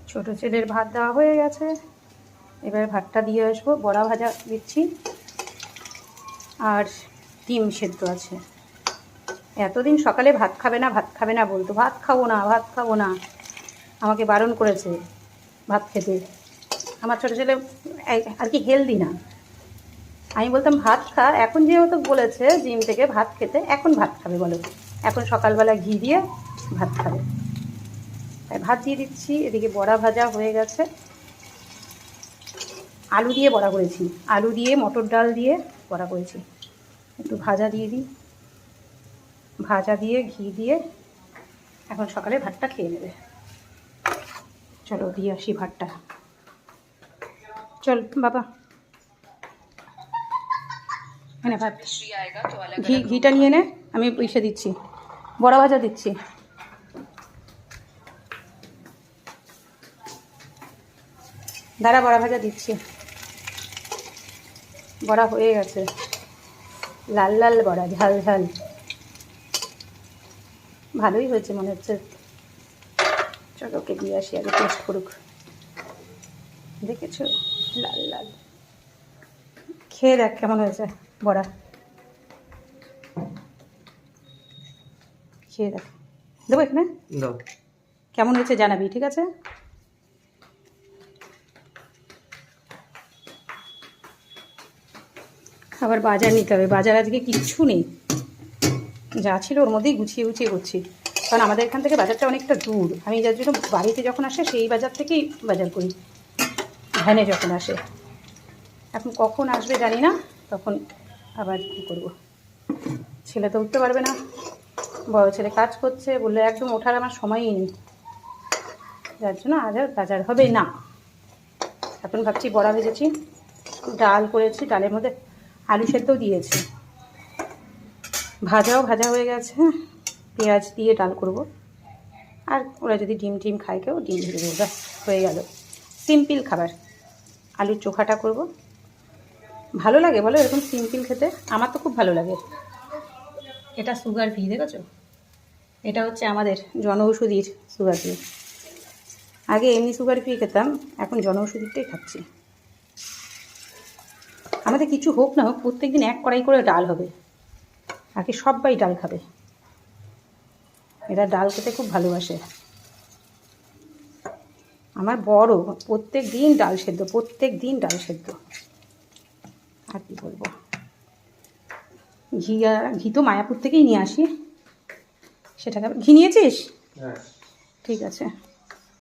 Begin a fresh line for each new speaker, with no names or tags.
ছোটো ছেলের ভাত দেওয়া হয়ে গেছে, এবার ভাতটা দিয়ে আসবো। বড়া ভাজা দিচ্ছি আর ডিম সেদ্ধ আছে। এতদিন সকালে ভাত খাবে না ভাত খাবে না বলতো, ভাত খাবো না ভাত খাবো না, আমাকে বারণ করেছে ভাত খেতে। আমার ছোটো ছেলে আর কি হেলদি না, আমি বলতাম ভাত খা, এখন যেহেতু বলেছে জিম থেকে ভাত খেতে, এখন ভাত খাবে বলো, এখন সকালবেলা ঘি দিয়ে ভাত খাবে, তাই ভাত দিয়ে দিচ্ছি। এদিকে বড়া ভাজা হয়ে গেছে, আলু দিয়ে বড়া করেছি, আলু দিয়ে মটর ডাল দিয়ে বড়া করেছি। একটু ভাজা দিয়ে দিই, ভাজা দিয়ে ঘি দিয়ে এখন সকালে ভাতটা খেয়ে নেবে। চলো দিয়ে আসি ভাতটা, চল বাবা। হ্যাঁ ভাত, ঘিটা নিয়ে নে, আমি পয়সা দিচ্ছি, বড়া ভাজা দিচ্ছি। দাঁড়া, বড়া ভাজা দিচ্ছি। বড়া হয়ে গেছে, লাল লাল বড়া, ঝাল ঝাল, ভালোই হয়েছে মনে হচ্ছে। চলো ওকে দিয়ে আসি, আগে টেস্ট করুক। দেখেছো লাল লাল, খেয়ে দেখ কেমন হয়েছে বড়া, খেয়ে দেখ। দেবো এখানে, কেমন হয়েছে জানাবি, ঠিক আছে? আবার বাজার নিতে হবে, বাজার আজকে কিচ্ছু নেই, যা ছিল ওর মধ্যেই গুছিয়ে গুছিয়ে করছি, কারণ আমাদের এখান থেকে বাজারটা অনেকটা দূর। আমি যার জন্য বাড়িতে যখন আসে সেই বাজার থেকেই বাজার করি, ভ্যানে যখন আসে। এখন কখন আসবে জানি না, তখন আবার কী করবো। ছেলে তো উঠতে পারবে না, বড় ছেলে কাজ করছে, বললে একদম ওঠার আমার সময়ই নেই, যার জন্য আজ আর বাজার হবে না। এখন ভাবছি বড়া ভেজেছি, ডাল করেছি, ডালের মধ্যে আলু সেদ্ধও দিয়েছি, ভাজাও ভাজা হয়ে গেছে, পেঁয়াজ দিয়ে ডাল করব। আর ওরা যদি ডিম টিম খায়, কেউ ডিম ভেজে দেবো, ব্যাস হয়ে গেল। সিম্পল খাবার। আলুর চোখাটা করব, ভালো লাগে বলো এরকম সিম্পল খেতে? আমার তো খুব ভালো লাগে। এটা সুগার ফ্রি, দেখেছো? এটা হচ্ছে আমাদের জনঔষধির সুগার ফ্রি। আগে এমনি সুগার ফ্রি খেতাম, এখন জনঔষধিটাই খাচ্ছি। আমাদের কিছু হোক না হোক প্রত্যেক দিন এক কড়াই করে ডাল হবে, আর কি সবাই ডাল খাবে। এরা ডাল খেতে খুব ভালোবাসে। আমার বড় প্রত্যেক দিন ডাল সেদ্ধ, প্রত্যেক দিন ডাল সেদ্ধ। আর কি বলবো, ঘি তো মায়াপুর থেকেই নিয়ে আসি, সেটাকে ঘি নিয়েছিস? ঠিক আছে।